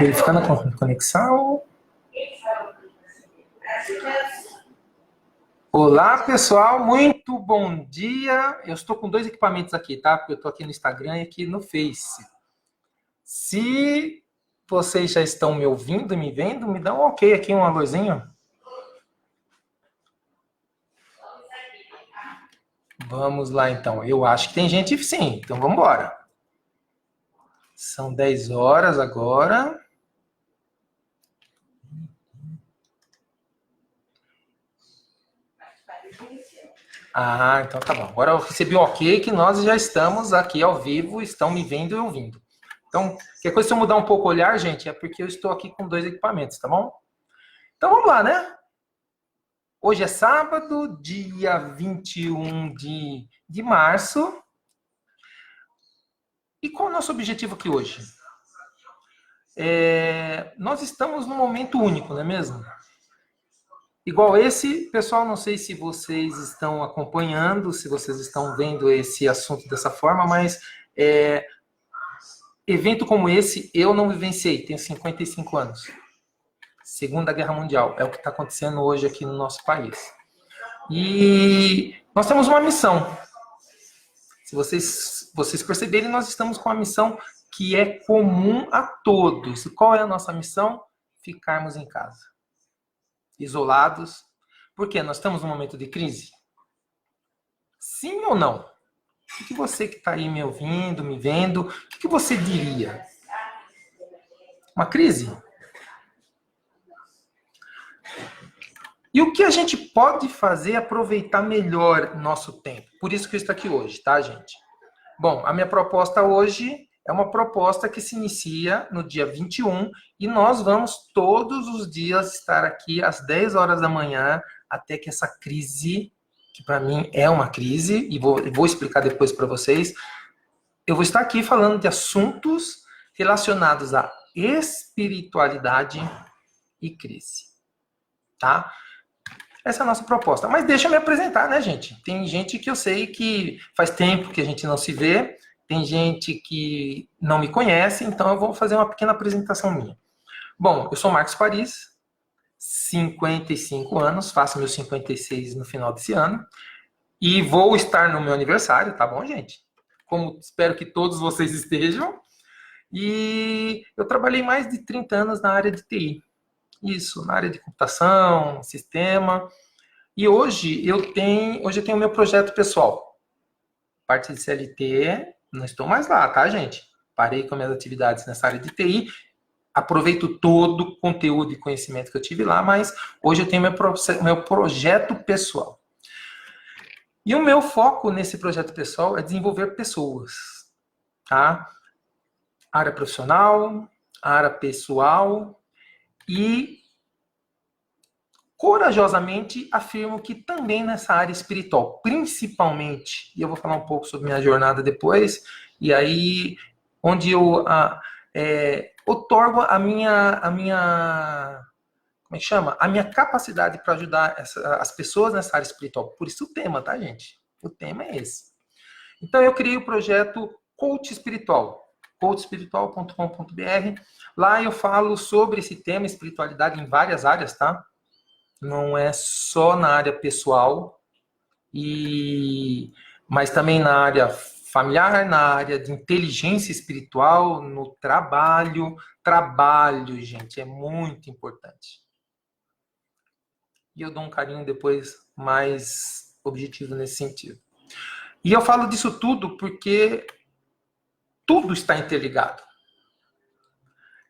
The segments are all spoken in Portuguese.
Verificando a conexão. Olá, pessoal, muito bom dia. Eu estou com dois equipamentos aqui, tá? Porque eu estou aqui no Instagram e aqui no Face. Se vocês já estão me ouvindo, me vendo, me dá um ok aqui, um alôzinho. Vamos lá, então. Eu acho que tem gente sim, então vamos embora. São 10 horas agora. Ah, então tá bom. Agora eu recebi um ok que nós já estamos aqui ao vivo, estão me vendo e ouvindo. Então, qualquer coisa, se eu mudar um pouco o olhar, gente, é porque eu estou aqui com dois equipamentos, tá bom? Então vamos lá, né? Hoje é sábado, dia 21 de março. E qual é o nosso objetivo aqui hoje? Nós estamos num momento único, não é mesmo? Igual esse, pessoal, não sei se vocês estão acompanhando, se vocês estão vendo esse assunto dessa forma, mas evento como esse eu não vivenciei, tenho 55 anos. Segunda Guerra Mundial, é o que está acontecendo hoje aqui no nosso país. E nós temos uma missão. Se vocês perceberem, nós estamos com uma missão que é comum a todos. E qual é a nossa missão? Ficarmos em casa. Isolados. Por quê? Nós estamos num momento de crise? Sim ou não? O que você que está aí me ouvindo, me vendo, o que você diria? Uma crise? E o que a gente pode fazer é aproveitar melhor nosso tempo? Por isso que eu estou aqui hoje, tá, gente? Bom, a minha proposta hoje é uma proposta que se inicia no dia 21 e nós vamos todos os dias estar aqui às 10 horas da manhã até que essa crise, que para mim é uma crise, e vou explicar depois para vocês, eu vou estar aqui falando de assuntos relacionados à espiritualidade e crise, tá? Essa é a nossa proposta. Mas deixa eu me apresentar, né, gente? Tem gente que eu sei que faz tempo que a gente não se vê, tem gente que não me conhece, então eu vou fazer uma pequena apresentação minha. Bom, eu sou Marcos Paris, 55 anos, faço meus 56 no final desse ano, e vou estar no meu aniversário, tá bom, gente? Como espero que todos vocês estejam. E eu trabalhei mais de 30 anos na área de TI. Isso, na área de computação, sistema. E hoje eu tenho o meu projeto pessoal. Parte de CLT, não estou mais lá, tá, gente? Parei com minhas atividades nessa área de TI. Aproveito todo o conteúdo e conhecimento que eu tive lá, mas hoje eu tenho meu projeto pessoal. E o meu foco nesse projeto pessoal é desenvolver pessoas, tá? Área profissional, área pessoal e corajosamente afirmo que também nessa área espiritual, principalmente, e eu vou falar um pouco sobre minha jornada depois, e aí onde eu otorgo a minha como é que chama? A minha capacidade para ajudar as pessoas nessa área espiritual. Por isso o tema, tá, gente? O tema é esse. Então eu criei o projeto Coach Espiritual, coachespiritual.com.br. Lá eu falo sobre esse tema, espiritualidade, em várias áreas, tá? Não é só na área pessoal, mas também na área familiar, na área de inteligência espiritual, no trabalho. Trabalho, gente, é muito importante. E eu dou um carinho depois mais objetivo nesse sentido. E eu falo disso tudo porque tudo está interligado.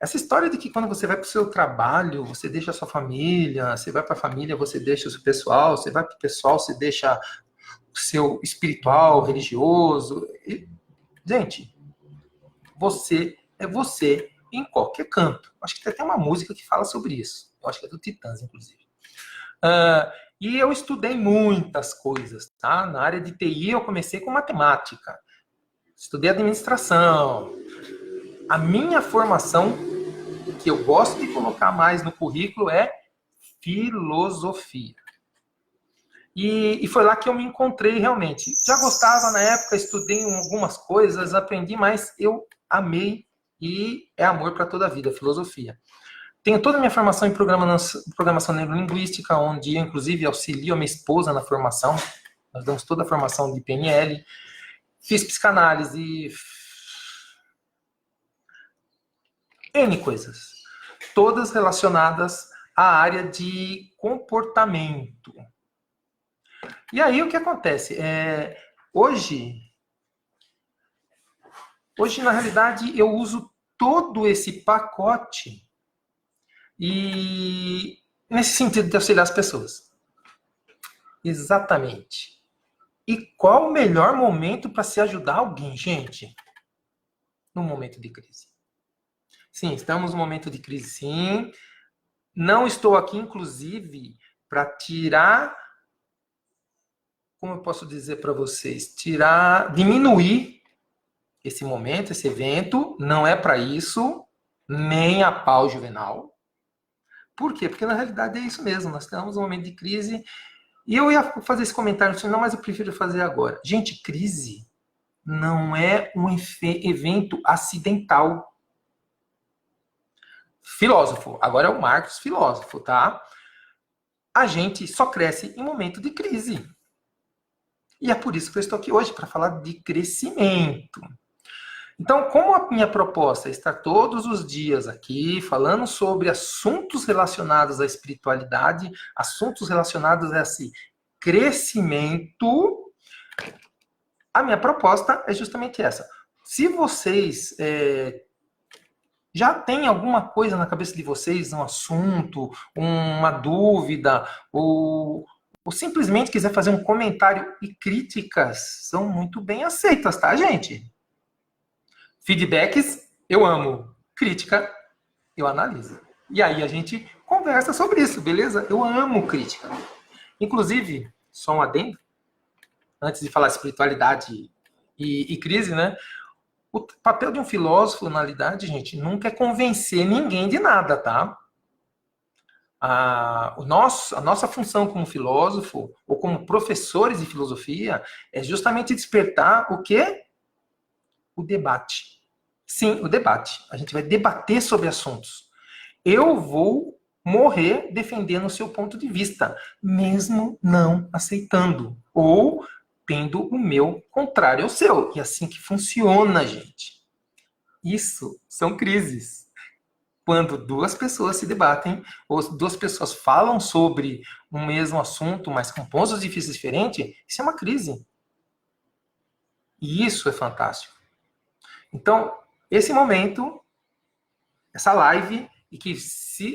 Essa história de que quando você vai para o seu trabalho, você deixa a sua família, você vai para a família, você deixa o seu pessoal, você vai para o pessoal, você deixa o seu espiritual, religioso. Gente, você é você em qualquer canto. Acho que tem até uma música que fala sobre isso. Eu acho que é do Titãs, inclusive. E eu estudei muitas coisas, tá? Na área de TI eu comecei com matemática. Estudei administração. A minha formação, que eu gosto de colocar mais no currículo, é filosofia. E foi lá que eu me encontrei realmente. Já gostava na época, estudei algumas coisas, aprendi, mas eu amei e é amor para toda a vida, filosofia. Tenho toda a minha formação em programação neurolinguística, onde eu, inclusive, auxilio a minha esposa na formação. Nós damos toda a formação de PNL. Fiz psicanálise, N coisas. Todas relacionadas à área de comportamento. E aí, o que acontece? Hoje, na realidade, eu uso todo esse pacote e nesse sentido de auxiliar as pessoas. Exatamente. E qual o melhor momento para se ajudar alguém, gente? No momento de crise. Sim, estamos no momento de crise, sim. Não estou aqui, inclusive, para tirar, como eu posso dizer para vocês, diminuir esse momento, esse evento. Não é para isso, nem a pau Juvenal. Por quê? Porque na realidade é isso mesmo, nós estamos num momento de crise. E eu ia fazer esse comentário assim, não, mas eu prefiro fazer agora. Gente, crise não é um evento acidental. Filósofo, agora é o Marcos, filósofo, tá? A gente só cresce em momento de crise. E é por isso que eu estou aqui hoje, para falar de crescimento. Então, como a minha proposta é estar todos os dias aqui falando sobre assuntos relacionados à espiritualidade, assuntos relacionados a esse crescimento, a minha proposta é justamente essa. Se vocês já têm alguma coisa na cabeça de vocês, um assunto, uma dúvida, ou simplesmente quiser fazer um comentário, e críticas são muito bem aceitas, tá, gente? Feedbacks, eu amo. Crítica, eu analiso. E aí a gente conversa sobre isso, beleza? Eu amo crítica. Inclusive, só um adendo, antes de falar espiritualidade e crise, né? O papel de um filósofo, na realidade, gente, nunca é convencer ninguém de nada, tá? A nossa função como filósofo, ou como professores de filosofia, é justamente despertar o quê? O debate. Sim, o debate. A gente vai debater sobre assuntos. Eu vou morrer defendendo o seu ponto de vista, mesmo não aceitando. Ou tendo o meu contrário ao seu. E é assim que funciona, gente. Isso são crises. Quando duas pessoas se debatem, ou duas pessoas falam sobre um mesmo assunto, mas com pontos de vista diferentes, isso é uma crise. E isso é fantástico. Então, esse momento, essa live, e que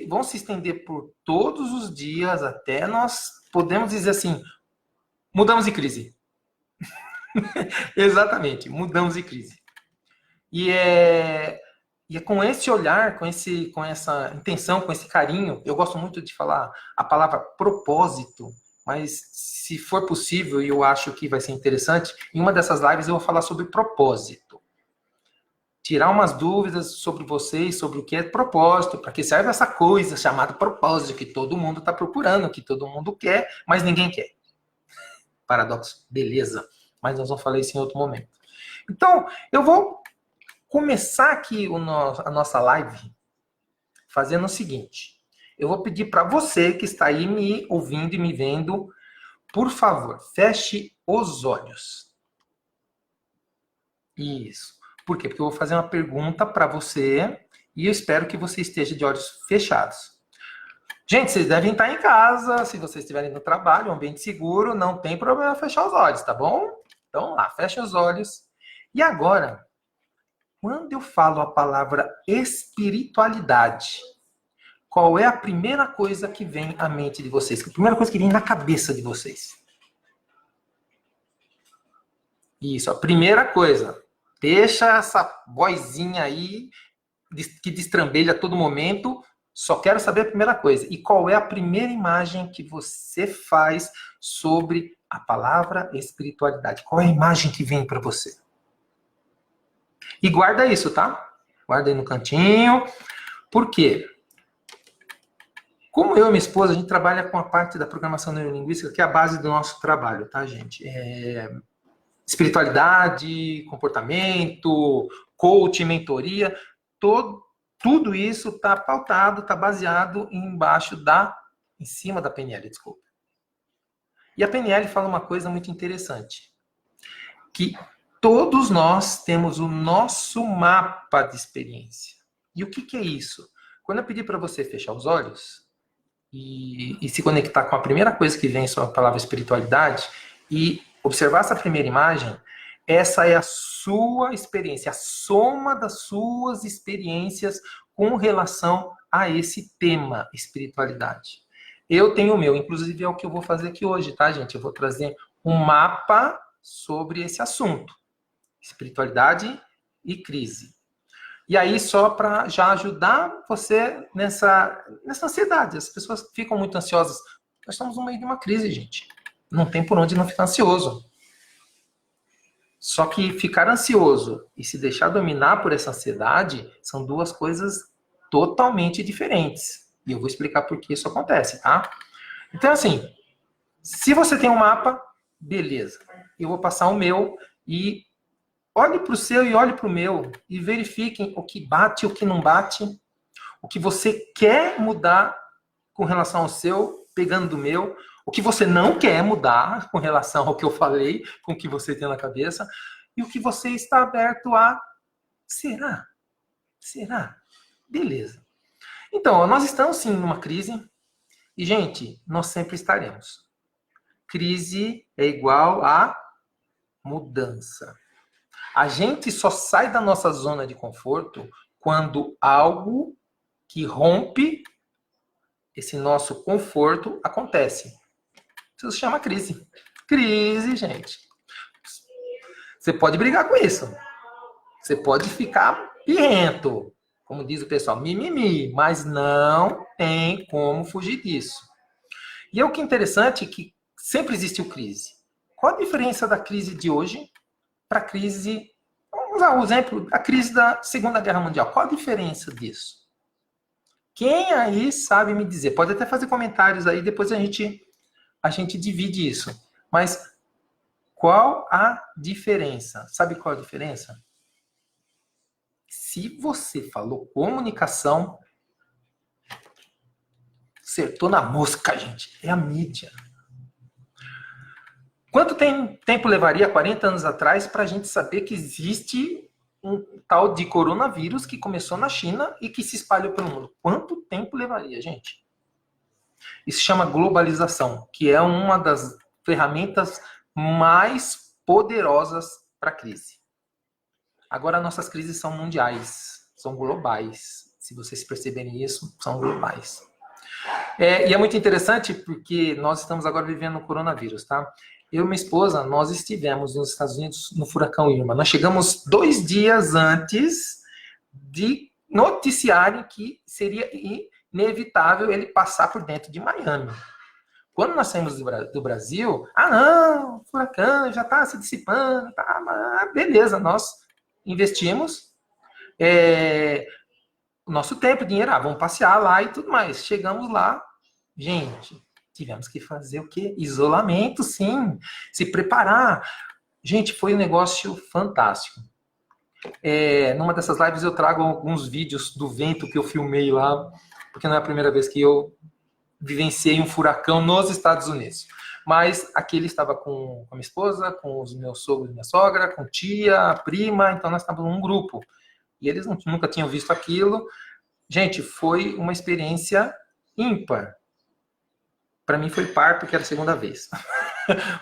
vão se estender por todos os dias, até nós podemos dizer assim, mudamos de crise. Exatamente, mudamos de crise. E é com esse olhar, com essa intenção, com esse carinho, eu gosto muito de falar a palavra propósito, mas se for possível, e eu acho que vai ser interessante, em uma dessas lives eu vou falar sobre propósito. Tirar umas dúvidas sobre vocês, sobre o que é propósito, para que serve essa coisa chamada propósito, que todo mundo está procurando, que todo mundo quer, mas ninguém quer. Paradoxo, beleza. Mas nós vamos falar isso em outro momento. Então, eu vou começar aqui a nossa live fazendo o seguinte. Eu vou pedir para você que está aí me ouvindo e me vendo, por favor, feche os olhos. Isso. Por quê? Porque eu vou fazer uma pergunta para você e eu espero que você esteja de olhos fechados. Gente, vocês devem estar em casa, se vocês estiverem no trabalho, um ambiente seguro, não tem problema fechar os olhos, tá bom? Então, lá, fecha os olhos. E agora, quando eu falo a palavra espiritualidade, qual é a primeira coisa que vem à mente de vocês? A primeira coisa que vem na cabeça de vocês? Isso, a primeira coisa. Deixa essa vozinha aí que destrambelha a todo momento. Só quero saber a primeira coisa. E qual é a primeira imagem que você faz sobre a palavra espiritualidade? Qual é a imagem que vem para você? E guarda isso, tá? Guarda aí no cantinho. Por quê? Como eu e minha esposa, a gente trabalha com a parte da programação neurolinguística, que é a base do nosso trabalho, tá, gente? Espiritualidade, comportamento, coaching, mentoria. tudo isso está pautado, está baseado em cima da PNL, desculpa. E a PNL fala uma coisa muito interessante, que todos nós temos o nosso mapa de experiência. E o que é isso? Quando eu pedi para você fechar os olhos e se conectar com a primeira coisa que vem sobre a palavra espiritualidade e observar essa primeira imagem, essa é a sua experiência, a soma das suas experiências com relação a esse tema, espiritualidade. Eu tenho o meu, inclusive é o que eu vou fazer aqui hoje, tá, gente? Eu vou trazer um mapa sobre esse assunto, espiritualidade e crise. E aí, só para já ajudar você nessa ansiedade. As pessoas ficam muito ansiosas. Nós estamos no meio de uma crise, gente. Não tem por onde não ficar ansioso. Só que ficar ansioso e se deixar dominar por essa ansiedade são duas coisas totalmente diferentes. E eu vou explicar por que isso acontece, tá? Então, assim, se você tem um mapa, beleza. Eu vou passar o meu e olhe para o seu e olhe para o meu e verifiquem o que bate e o que não bate, o que você quer mudar com relação ao seu, pegando do meu, o que você não quer mudar com relação ao que eu falei, com o que você tem na cabeça, e o que você está aberto a... Será? Será? Beleza. Então, nós estamos sim numa crise, e, gente, nós sempre estaremos. Crise é igual a mudança. A gente só sai da nossa zona de conforto quando algo que rompe esse nosso conforto acontece. Isso se chama crise. Crise, gente. Você pode brigar com isso. Você pode ficar pirrento, como diz o pessoal, mimimi, mas não tem como fugir disso. E é o que é interessante é que sempre existiu crise. Qual a diferença da crise de hoje para a crise... Vamos usar o exemplo, a crise da Segunda Guerra Mundial. Qual a diferença disso? Quem aí sabe me dizer? Pode até fazer comentários aí, depois a gente divide isso. Mas qual a diferença? Sabe qual a diferença? Se você falou comunicação, acertou na mosca, gente. É a mídia. Quanto tempo levaria 40 anos atrás para a gente saber que existe um tal de coronavírus que começou na China e que se espalhou pelo mundo? Quanto tempo levaria, gente? Isso se chama globalização, que é uma das ferramentas mais poderosas para a crise. Agora, nossas crises são mundiais, são globais. Se vocês perceberem isso, são globais. E é muito interessante porque nós estamos agora vivendo o coronavírus, tá? Eu e minha esposa, nós estivemos nos Estados Unidos no furacão Irma. Nós chegamos 2 dias antes de noticiarem que seria inevitável ele passar por dentro de Miami. Quando nós saímos do Brasil, não, o furacão já está se dissipando, tá, beleza, nós investimos o nosso tempo, dinheiro, vamos passear lá e tudo mais. Chegamos lá, gente, tivemos que fazer o quê? Isolamento, sim, se preparar. Gente, foi um negócio fantástico. Numa dessas lives eu trago alguns vídeos do vento que eu filmei lá, porque não é a primeira vez que eu vivenciei um furacão nos Estados Unidos. Mas aqui ele estava com a minha esposa, com os meus sogros e minha sogra, com tia, prima, então nós estávamos num grupo. E eles nunca tinham visto aquilo. Gente, foi uma experiência ímpar. Para mim foi par, porque era a segunda vez.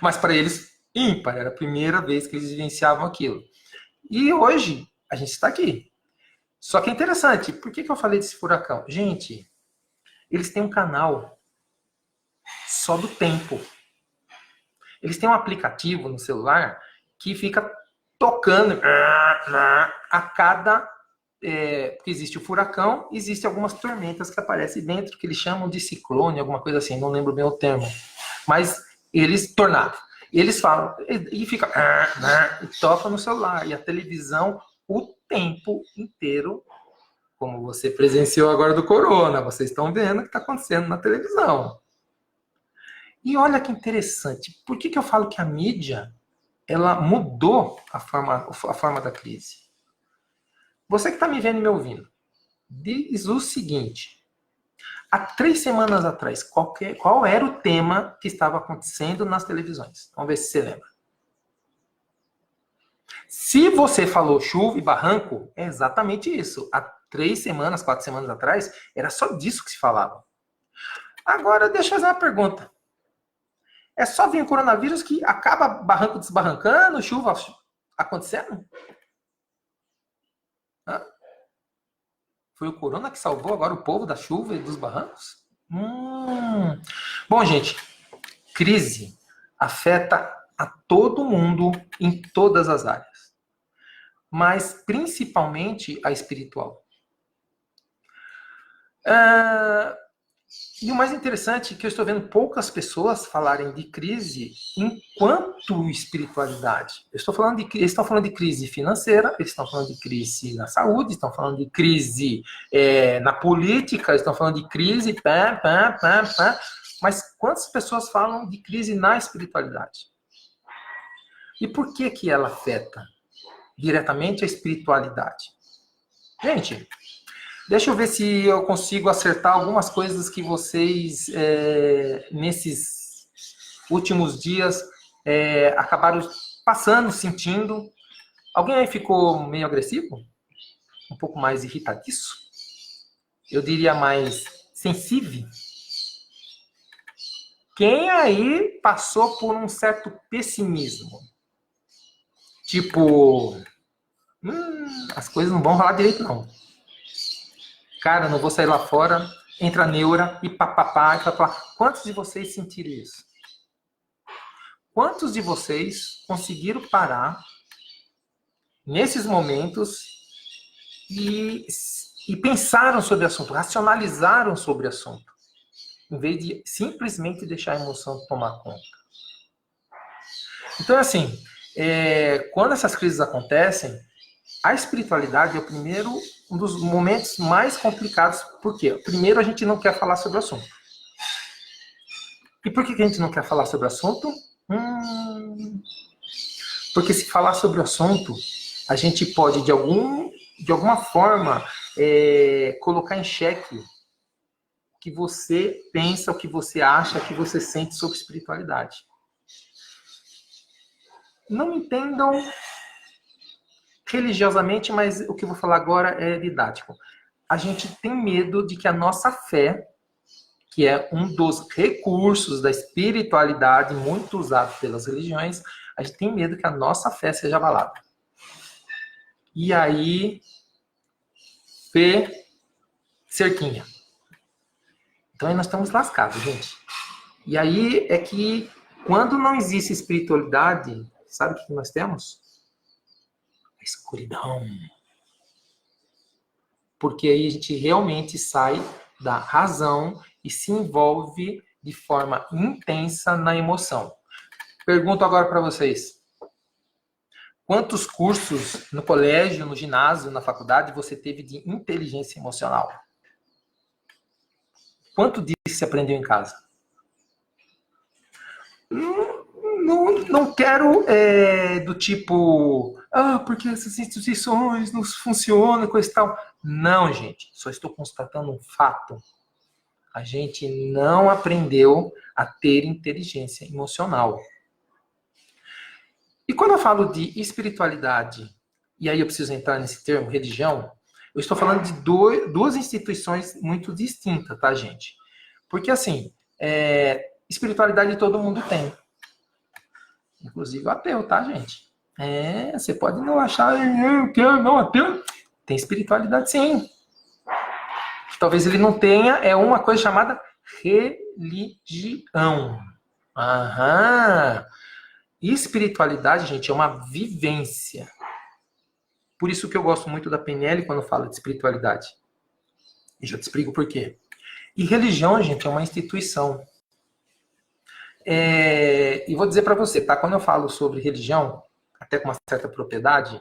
Mas para eles, ímpar. Era a primeira vez que eles vivenciavam aquilo. E hoje, a gente está aqui. Só que é interessante. Por que eu falei desse furacão? Gente, eles têm um canal só do tempo. Eles têm um aplicativo no celular que fica tocando a cada... porque existe o furacão, existe algumas tormentas que aparecem dentro, que eles chamam de ciclone, alguma coisa assim, não lembro bem o termo. Mas eles, tornado. Eles falam, e fica... e toca no celular, e a televisão o tempo inteiro, como você presenciou agora do corona, vocês estão vendo o que está acontecendo na televisão. E olha que interessante, por que eu falo que a mídia ela mudou a forma da crise? Você que está me vendo e me ouvindo, diz o seguinte. Há 3 semanas atrás, qual era o tema que estava acontecendo nas televisões? Vamos ver se você lembra. Se você falou chuva e barranco, é exatamente isso. Há 3 semanas, 4 semanas atrás, era só disso que se falava. Agora, deixa eu fazer uma pergunta. É só vir o coronavírus que acaba barranco desbarrancando, chuva acontecendo? Hã? Foi o corona que salvou agora o povo da chuva e dos barrancos? Bom, gente, crise afeta a todo mundo em todas as áreas, mas principalmente a espiritual. E o mais interessante é que eu estou vendo poucas pessoas falarem de crise enquanto espiritualidade. Eles estão falando de crise financeira, eles estão falando de crise na saúde, estão falando de crise na política, eles estão falando de crise, mas quantas pessoas falam de crise na espiritualidade? E por que ela afeta diretamente a espiritualidade? Gente, deixa eu ver se eu consigo acertar algumas coisas que vocês, nesses últimos dias, acabaram passando, sentindo. Alguém aí ficou meio agressivo? Um pouco mais irritadiço? Eu diria mais sensível? Quem aí passou por um certo pessimismo? Tipo, as coisas não vão rolar direito, não. Cara, não vou sair lá fora, entra a neura e papapá, e papapá. Quantos de vocês sentiram isso? Quantos de vocês conseguiram parar nesses momentos e pensaram sobre o assunto, racionalizaram sobre o assunto, em vez de simplesmente deixar a emoção tomar conta? Então, assim, quando essas crises acontecem, a espiritualidade é um dos momentos mais complicados. Por quê? Primeiro, a gente não quer falar sobre o assunto. E por que a gente não quer falar sobre o assunto? Porque se falar sobre o assunto, a gente pode, de alguma forma, colocar em xeque o que você pensa, o que você acha, o que você sente sobre espiritualidade. Não me entendam religiosamente, mas o que eu vou falar agora é didático. A gente tem medo de que a nossa fé, que é um dos recursos da espiritualidade muito usado pelas religiões, a gente tem medo que a nossa fé seja abalada. E aí, cerquinha. Então aí nós estamos lascados, gente. E aí é que quando não existe espiritualidade, sabe o que nós temos? A escuridão. Porque aí a gente realmente sai da razão e se envolve de forma intensa na emoção. Pergunto agora para vocês. Quantos cursos no colégio, no ginásio, na faculdade você teve de inteligência emocional? Quanto disso você aprendeu em casa? Não quero do tipo, porque essas instituições não funcionam, coisa e tal. Não, gente, só estou constatando um fato. A gente não aprendeu a ter inteligência emocional. E quando eu falo de espiritualidade, e aí eu preciso entrar nesse termo, religião, eu estou falando de duas instituições muito distintas, tá, gente? Porque, assim, espiritualidade todo mundo tem. Inclusive o ateu, tá, gente? Você pode não achar, eu quero, não, ateu. Tem espiritualidade, sim. Talvez ele não tenha, uma coisa chamada religião. Aham. Espiritualidade, gente, é uma vivência. Por isso que eu gosto muito da PNL quando fala de espiritualidade. E já te explico por quê. E religião, gente, é uma instituição. E vou dizer para você, tá? Quando eu falo sobre religião, até com uma certa propriedade,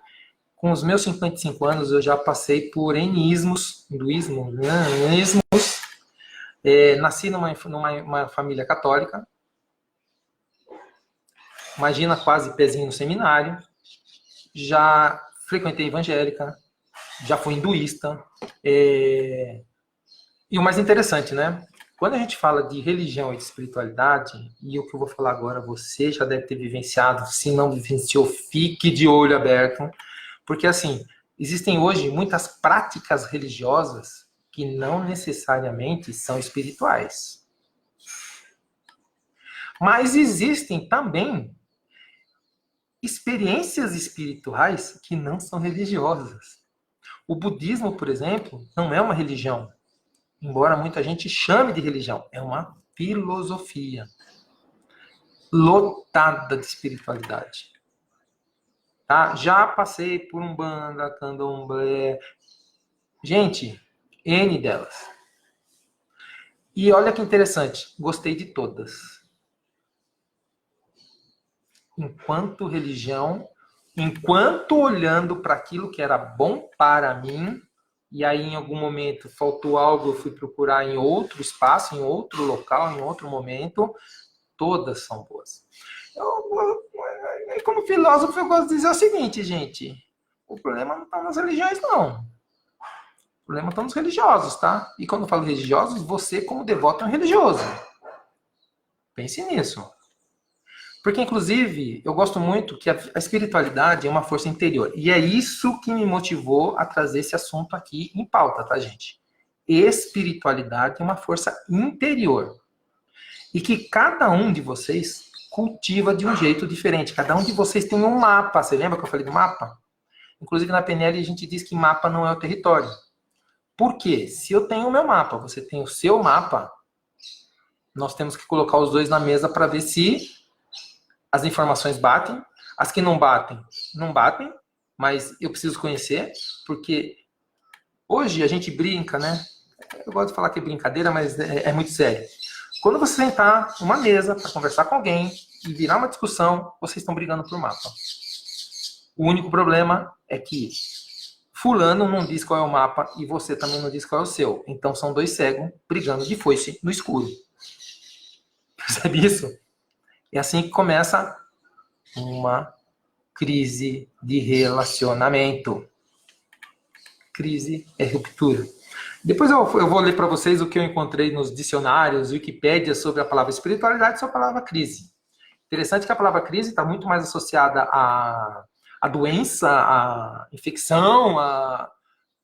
com os meus 55 anos eu já passei por N-ismos, hinduísmo, ismos. Nasci numa família católica. Imagina, quase pezinho no seminário. Já frequentei evangélica, já fui hinduísta. E o mais interessante, né? Quando a gente fala de religião e de espiritualidade, e o que eu vou falar agora, você já deve ter vivenciado, se não vivenciou, fique de olho aberto, porque assim, existem hoje muitas práticas religiosas que não necessariamente são espirituais. Mas existem também experiências espirituais que não são religiosas. O budismo, por exemplo, não é uma religião. Embora muita gente chame de religião, é uma filosofia lotada de espiritualidade. Tá? Já passei por Umbanda, Candomblé, gente, N delas. E olha que interessante, gostei de todas. Enquanto religião, enquanto olhando para aquilo que era bom para mim, e aí em algum momento faltou algo, eu fui procurar em outro espaço, em outro local, em outro momento, todas são boas. Como filósofo, eu gosto de dizer o seguinte, gente, o problema não está nas religiões, não. O problema está nos religiosos, tá? E quando eu falo religiosos, você como devoto é um religioso. Pense nisso. Porque, inclusive, eu gosto muito que a espiritualidade é uma força interior. E é isso que me motivou a trazer esse assunto aqui em pauta, tá, gente? Espiritualidade é uma força interior. E que cada um de vocês cultiva de um jeito diferente. Cada um de vocês tem um mapa. Você lembra que eu falei do mapa? Inclusive, na PNL, a gente diz que mapa não é o território. Por quê? Se eu tenho o meu mapa, você tem o seu mapa, nós temos que colocar os dois na mesa para ver se as informações batem, as que não batem, não batem, mas eu preciso conhecer, porque hoje a gente brinca, né? Eu gosto de falar que é brincadeira, mas é muito sério. Quando você sentar numa mesa para conversar com alguém e virar uma discussão, vocês estão brigando por mapa. O único problema é que fulano não diz qual é o mapa e você também não diz qual é o seu. Então são dois cegos brigando de foice no escuro. Percebe isso? É assim que começa uma crise de relacionamento. Crise é ruptura. Depois eu vou ler para vocês o que eu encontrei nos dicionários, Wikipédia, sobre a palavra espiritualidade e sobre a palavra crise. Interessante que a palavra crise está muito mais associada à doença, à infecção,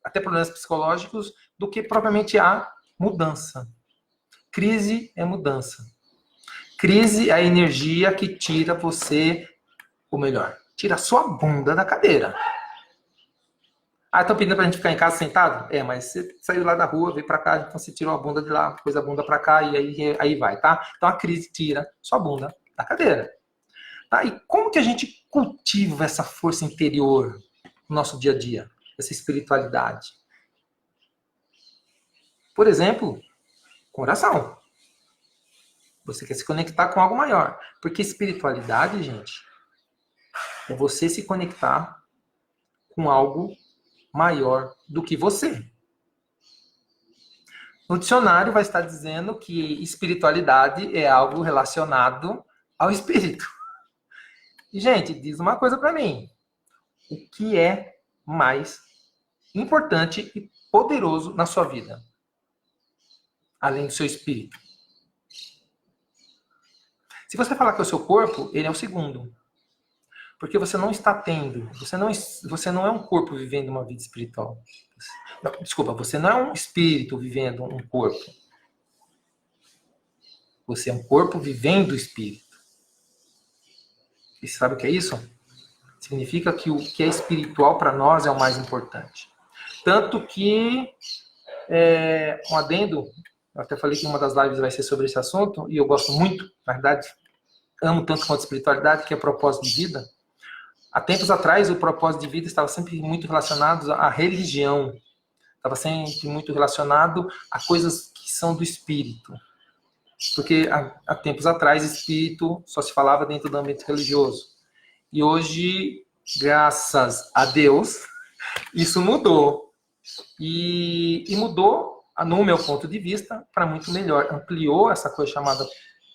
até problemas psicológicos, do que propriamente a mudança. Crise é mudança. Crise é a energia que tira você, ou melhor, tira a sua bunda da cadeira. Ah, estão pedindo pra gente ficar em casa sentado? É, mas você saiu lá da rua, veio pra cá, então você tirou a bunda de lá, pôs a bunda pra cá e aí vai, tá? Então a crise tira sua bunda da cadeira. Tá? E como que a gente cultiva essa força interior no nosso dia a dia? Essa espiritualidade? Por exemplo, com oração. Você quer se conectar com algo maior. Porque espiritualidade, gente, é você se conectar com algo maior do que você. No dicionário vai estar dizendo que espiritualidade é algo relacionado ao espírito. E, gente, diz uma coisa para mim. O que é mais importante e poderoso na sua vida? Além do seu espírito. Se você falar que é o seu corpo, ele é o segundo. Porque você não está tendo, você não é um corpo vivendo uma vida espiritual. Não, desculpa, você não é um espírito vivendo um corpo. Você é um corpo vivendo o espírito. E sabe o que é isso? Significa que o que é espiritual para nós é o mais importante. Tanto que, um adendo, eu até falei que uma das lives vai ser sobre esse assunto, e eu gosto muito, na verdade, amo tanto quanto a espiritualidade, que é propósito de vida. Há tempos atrás, o propósito de vida estava sempre muito relacionado à religião. Estava sempre muito relacionado a coisas que são do espírito. Porque há tempos atrás, espírito só se falava dentro do ambiente religioso. E hoje, graças a Deus, isso mudou. E mudou, no meu ponto de vista, para muito melhor. Ampliou essa coisa chamada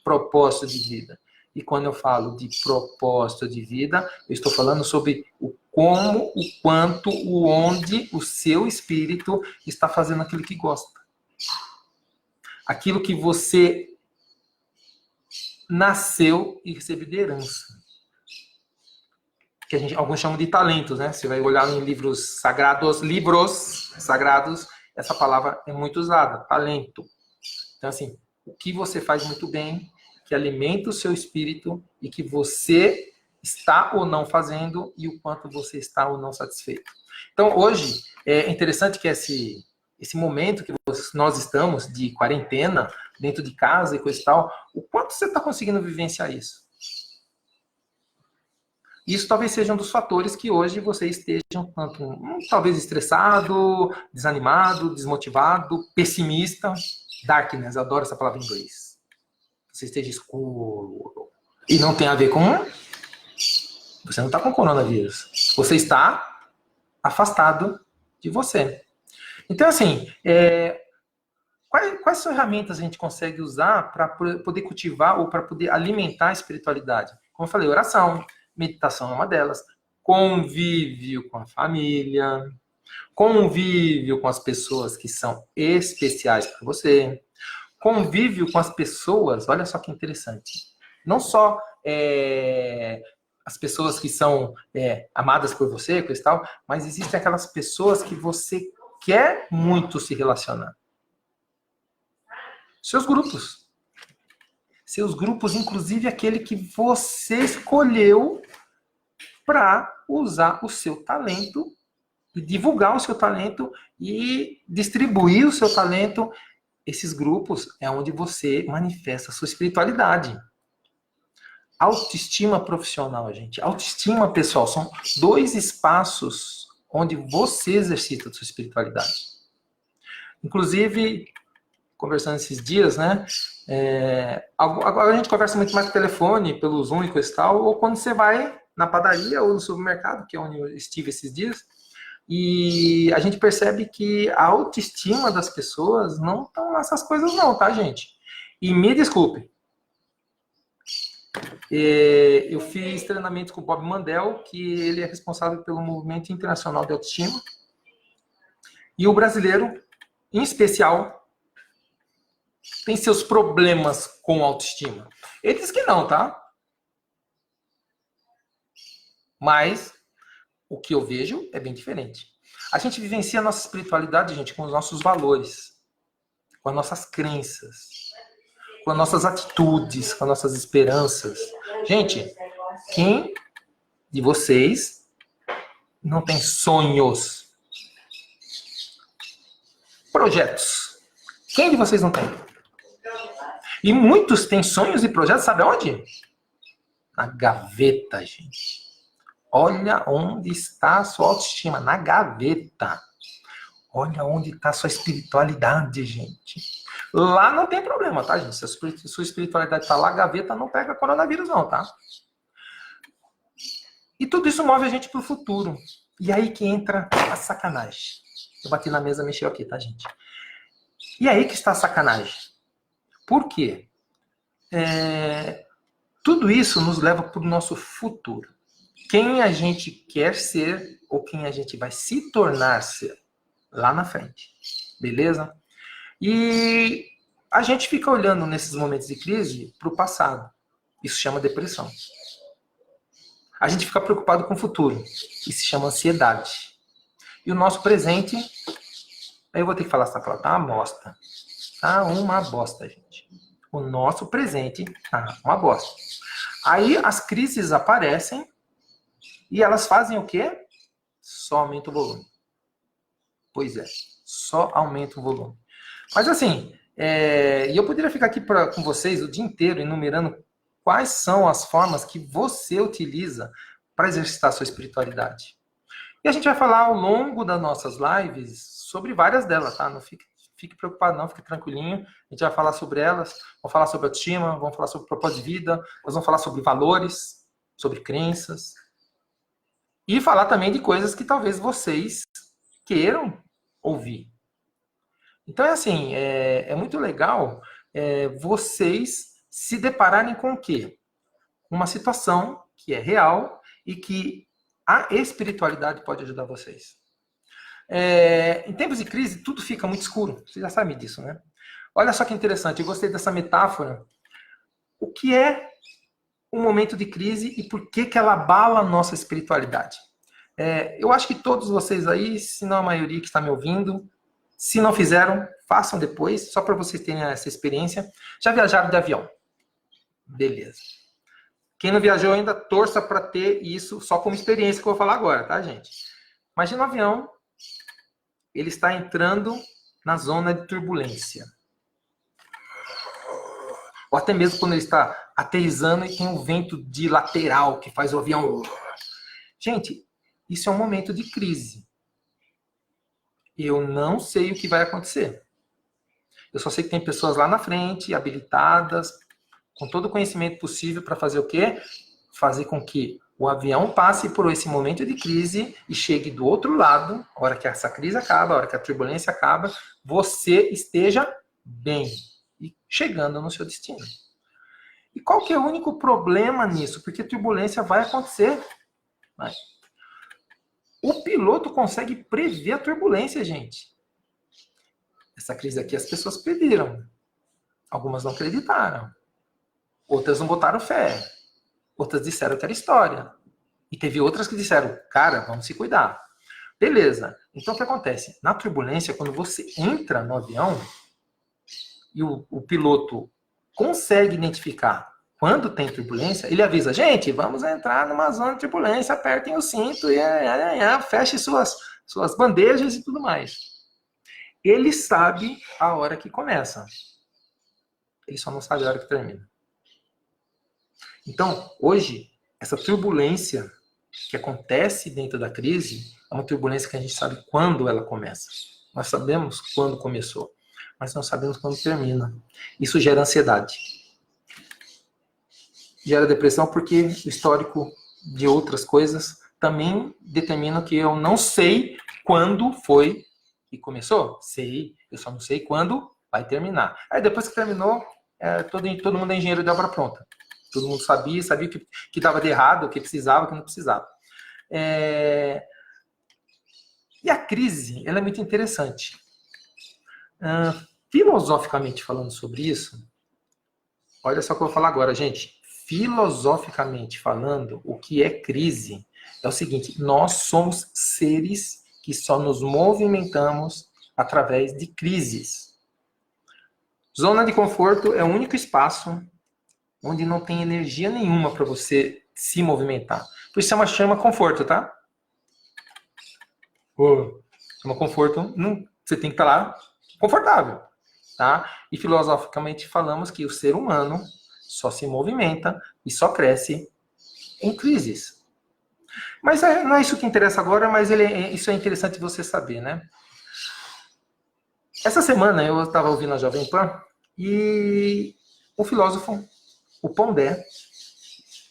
propósito de vida. E quando eu falo de propósito de vida, eu estou falando sobre o como, o quanto, o onde o seu espírito está fazendo aquilo que gosta. Aquilo que você nasceu e recebeu de herança. Que alguns chamam de talentos, né? Você vai olhar em livros sagrados, essa palavra é muito usada, talento. Então, assim, o que você faz muito bem, que alimenta o seu espírito e que você está ou não fazendo e o quanto você está ou não satisfeito. Então, hoje, é interessante que esse momento que nós estamos de quarentena, dentro de casa e coisa e tal, o quanto você está conseguindo vivenciar isso? Isso talvez seja um dos fatores que hoje você esteja tanto, talvez estressado, desanimado, desmotivado, pessimista. Darkness, eu adoro essa palavra em inglês. Você esteja escuro. E não tem a ver com... Você não está com coronavírus. Você está afastado de você. Então, assim, quais ferramentas a gente consegue usar para poder cultivar ou para poder alimentar a espiritualidade? Como eu falei, oração, meditação é uma delas. Convívio com a família. Convívio com as pessoas que são especiais para você. Convívio com as pessoas, olha só que interessante. Não só as pessoas que são amadas por você, coisa e tal, mas existem aquelas pessoas que você quer muito se relacionar. Seus grupos. Seus grupos, inclusive aquele que você escolheu para usar o seu talento e divulgar o seu talento e distribuir o seu talento. Esses grupos é onde você manifesta a sua espiritualidade. Autoestima profissional, gente. Autoestima pessoal. São dois espaços onde você exercita a sua espiritualidade. Inclusive, conversando esses dias, né? Agora a gente conversa muito mais por telefone, pelo Zoom e coisa e tal, ou quando você vai na padaria ou no supermercado, que é onde eu estive esses dias, e a gente percebe que a autoestima das pessoas não estão nessas coisas não, tá, gente? E me desculpe. Eu fiz treinamento com o Bob Mandel, que ele é responsável pelo Movimento Internacional de Autoestima. E o brasileiro, em especial, tem seus problemas com autoestima. Ele diz que não, tá? Mas o que eu vejo é bem diferente. A gente vivencia a nossa espiritualidade, gente, com os nossos valores, com as nossas crenças, com as nossas atitudes, com as nossas esperanças. Gente, quem de vocês não tem sonhos? Projetos. Quem de vocês não tem? E muitos têm sonhos e projetos, sabe onde? Na gaveta, gente. Olha onde está a sua autoestima, na gaveta. Olha onde está a sua espiritualidade, gente. Lá não tem problema, tá, gente? Se a sua espiritualidade está lá, a gaveta não pega coronavírus não, tá? E tudo isso move a gente para o futuro. E aí que entra a sacanagem. Eu bati na mesa, mexeu aqui, tá, gente? E aí que está a sacanagem. Por quê? Tudo isso nos leva para o nosso futuro. Quem a gente quer ser ou quem a gente vai se tornar ser lá na frente. Beleza? E a gente fica olhando nesses momentos de crise para o passado. Isso chama depressão. A gente fica preocupado com o futuro. Isso se chama ansiedade. E o nosso presente, aí eu vou ter que falar essa palavra, tá uma bosta. Tá uma bosta, gente. O nosso presente tá uma bosta. Aí as crises aparecem e elas fazem o quê? Só aumenta o volume. Pois é, só aumenta o volume. Mas assim, e eu poderia ficar aqui com vocês o dia inteiro enumerando quais são as formas que você utiliza para exercitar a sua espiritualidade. E a gente vai falar ao longo das nossas lives sobre várias delas, tá? Não fique preocupado não, fique tranquilinho. A gente vai falar sobre elas, vamos falar sobre autoestima, vamos falar sobre propósito de vida, nós vamos falar sobre valores, sobre crenças. E falar também de coisas que talvez vocês queiram ouvir. Então, assim, é muito legal vocês se depararem com o quê? uma situação que é real e que a espiritualidade pode ajudar vocês. Em tempos de crise, tudo fica muito escuro. Você já sabe disso, né? Olha só que interessante, eu gostei dessa metáfora. O que é um momento de crise e por que ela abala a nossa espiritualidade? Eu acho que todos vocês aí, se não a maioria que está me ouvindo, se não fizeram, façam depois, só para vocês terem essa experiência. Já viajaram de avião? Beleza. Quem não viajou ainda, torça para ter isso só como experiência que eu vou falar agora, tá, gente? Imagina um avião, ele está entrando na zona de turbulência. Ou até mesmo quando ele está aterrissando e tem um vento de lateral que faz o avião... Gente, isso é um momento de crise. Eu não sei o que vai acontecer. Eu só sei que tem pessoas lá na frente, habilitadas, com todo o conhecimento possível para fazer o quê? Fazer com que o avião passe por esse momento de crise e chegue do outro lado, a hora que essa crise acaba, a hora que a turbulência acaba, você esteja bem e chegando no seu destino. E qual que é o único problema nisso? Porque turbulência vai acontecer. Vai. O piloto consegue prever a turbulência, gente. Essa crise aqui as pessoas perderam. Algumas não acreditaram. Outras não botaram fé. Outras disseram que era história. E teve outras que disseram, cara, vamos se cuidar. Beleza. Então o que acontece? Na turbulência, quando você entra no avião e o piloto consegue identificar quando tem turbulência, ele avisa, gente, vamos entrar numa zona de turbulência, apertem o cinto e feche suas bandejas e tudo mais. Ele sabe a hora que começa. Ele só não sabe a hora que termina. Então, hoje, essa turbulência que acontece dentro da crise é uma turbulência que a gente sabe quando ela começa. Nós sabemos quando começou, mas não sabemos quando termina. Isso gera ansiedade. Gera depressão porque o histórico de outras coisas também determina que eu não sei quando foi que começou. Sei, eu só não sei quando vai terminar. Aí depois que terminou, todo mundo é engenheiro de obra pronta. Todo mundo sabia o que dava de errado, o que precisava, o que não precisava. E a crise, ela é muito interessante. Filosoficamente falando sobre isso, olha só o que eu vou falar agora, gente. Filosoficamente falando, o que é crise é o seguinte: nós somos seres que só nos movimentamos através de crises. Zona de conforto é o único espaço onde não tem energia nenhuma para você se movimentar. Por isso chama conforto, tá? Chama conforto, você tem que estar lá confortável, tá? E filosoficamente falamos que o ser humano só se movimenta e só cresce em crises. Mas não é isso que interessa agora, mas isso é interessante você saber, né? Essa semana eu estava ouvindo a Jovem Pan e o filósofo, o Pondé,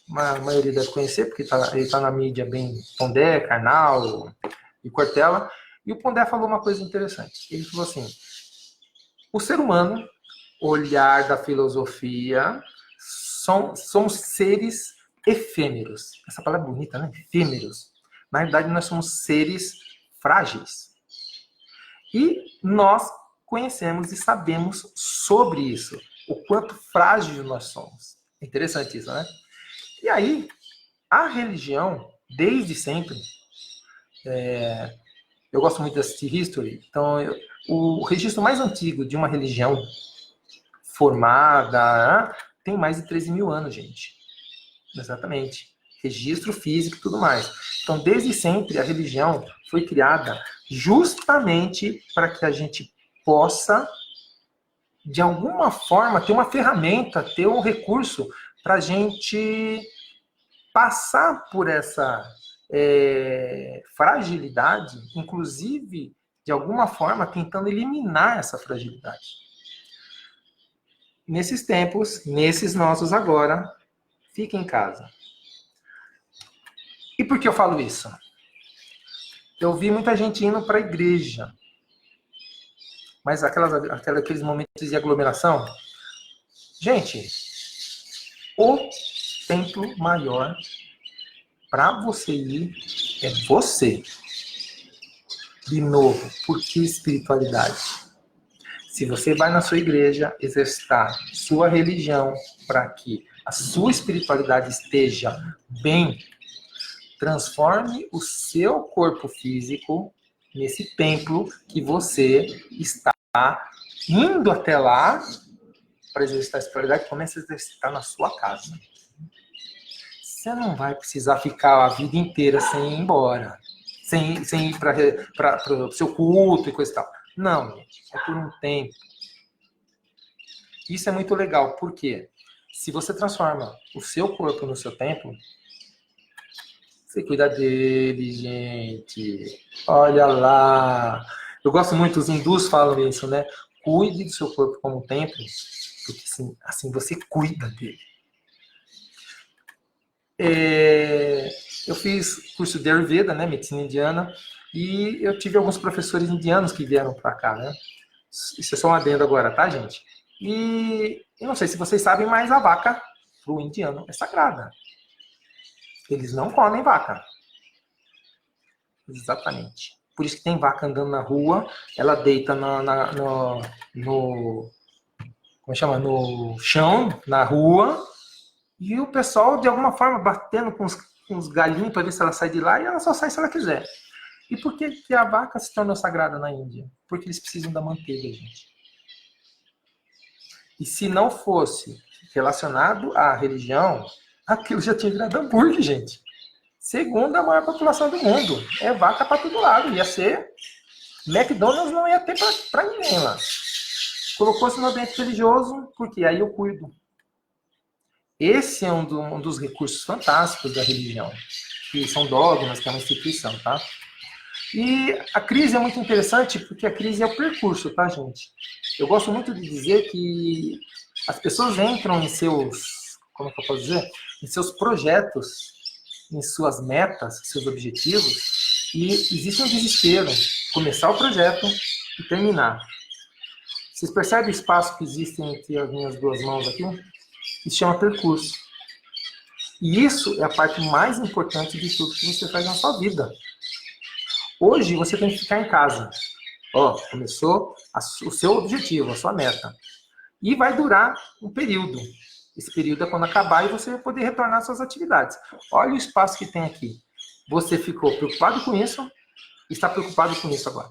a maioria deve conhecer, porque ele está na mídia bem, Pondé, Karnal e Cortella, e o Pondé falou uma coisa interessante. Ele falou assim, o ser humano, olhar da filosofia, somos seres efêmeros. Essa palavra é bonita, né? Efêmeros. Na realidade, nós somos seres frágeis. E nós conhecemos e sabemos sobre isso, o quanto frágil nós somos. É interessante isso, né? E aí, a religião, desde sempre, eu gosto muito de assistir History, então o registro mais antigo de uma religião formada tem mais de 13 mil anos, gente. Exatamente. Registro físico e tudo mais. Então, desde sempre, a religião foi criada justamente para que a gente possa, de alguma forma, ter uma ferramenta, ter um recurso para a gente passar por essa fragilidade, inclusive, de alguma forma, tentando eliminar essa fragilidade. Nesses tempos, nesses nossos agora, fique em casa. E por que eu falo isso? Eu vi muita gente indo para a igreja, mas aqueles momentos de aglomeração, gente, o templo maior para você ir é você. De novo, por que espiritualidade? Se você vai na sua igreja exercitar sua religião para que a sua espiritualidade esteja bem, transforme o seu corpo físico nesse templo que você está indo até lá para exercitar a espiritualidade. Comece a exercitar na sua casa. Você não vai precisar ficar a vida inteira sem ir embora, sem ir para o seu culto e coisa e tal. Não, gente, é por um tempo. Isso é muito legal, porque se você transforma o seu corpo no seu templo, você cuida dele, gente. Olha lá. Eu gosto muito, os hindus falam isso, né? Cuide do seu corpo como um templo, porque assim você cuida dele. Eu fiz curso de Ayurveda, né, medicina indiana, e eu tive alguns professores indianos que vieram para cá, né? Isso é só um adendo agora, tá, gente? E eu não sei se vocês sabem, mas a vaca pro indiano é sagrada. Eles não comem vaca. Exatamente. Por isso que tem vaca andando na rua, ela deita no chão, na rua, e o pessoal, de alguma forma, batendo com os galinhos para ver se ela sai de lá, e ela só sai se ela quiser. E por que a vaca se tornou sagrada na Índia? Porque eles precisam da manteiga, gente. E se não fosse relacionado à religião, aquilo já tinha virado hambúrguer, gente. Segunda maior população do mundo. É vaca para todo lado. Ia ser... McDonald's não ia ter para ninguém lá. Colocou-se no ambiente religioso, porque aí eu cuido. Esse é um dos recursos fantásticos da religião, que são dogmas, que é uma instituição, tá? E a crise é muito interessante, porque a crise é o percurso, tá, gente? Eu gosto muito de dizer que as pessoas entram em seus, como é que eu posso dizer? Em seus projetos, em suas metas, seus objetivos, e existe um desespero, começar o projeto e terminar. Vocês percebem o espaço que existe entre as minhas duas mãos aqui? Isso chama percurso. E isso é a parte mais importante de tudo que você faz na sua vida. Hoje você tem que ficar em casa. Ó, começou o seu objetivo, a sua meta. E vai durar um período. Esse período é quando acabar e você vai poder retornar às suas atividades. Olha o espaço que tem aqui. Você ficou preocupado com isso, está preocupado com isso agora.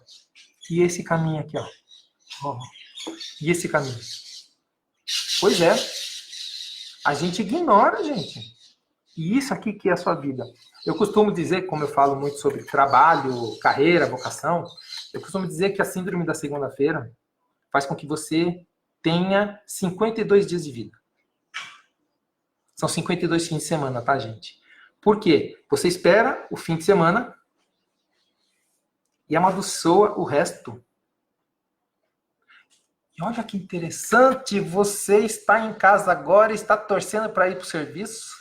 E esse caminho aqui, ó. E esse caminho. Pois é. A gente ignora, gente. E isso aqui que é a sua vida. Eu costumo dizer, como eu falo muito sobre trabalho, carreira, vocação, eu costumo dizer que a síndrome da segunda-feira faz com que você tenha 52 dias de vida. São 52 fins de semana, tá, gente? Por quê? Você espera o fim de semana e amaldiçoa o resto. E olha que interessante, você está em casa agora e está torcendo para ir para o serviço.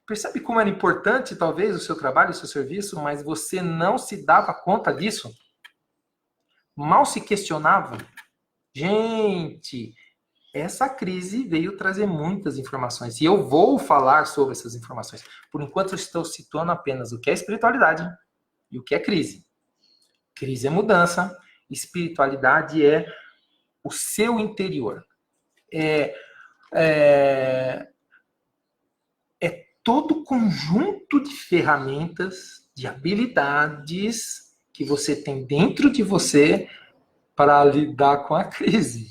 Percebe como era importante, talvez, o seu trabalho, o seu serviço, mas você não se dava conta disso? Mal se questionava? Gente, essa crise veio trazer muitas informações. E eu vou falar sobre essas informações. Por enquanto, eu estou citando apenas o que é espiritualidade e o que é crise. Crise é mudança, espiritualidade é o seu interior. É todo conjunto de ferramentas, de habilidades que você tem dentro de você para lidar com a crise.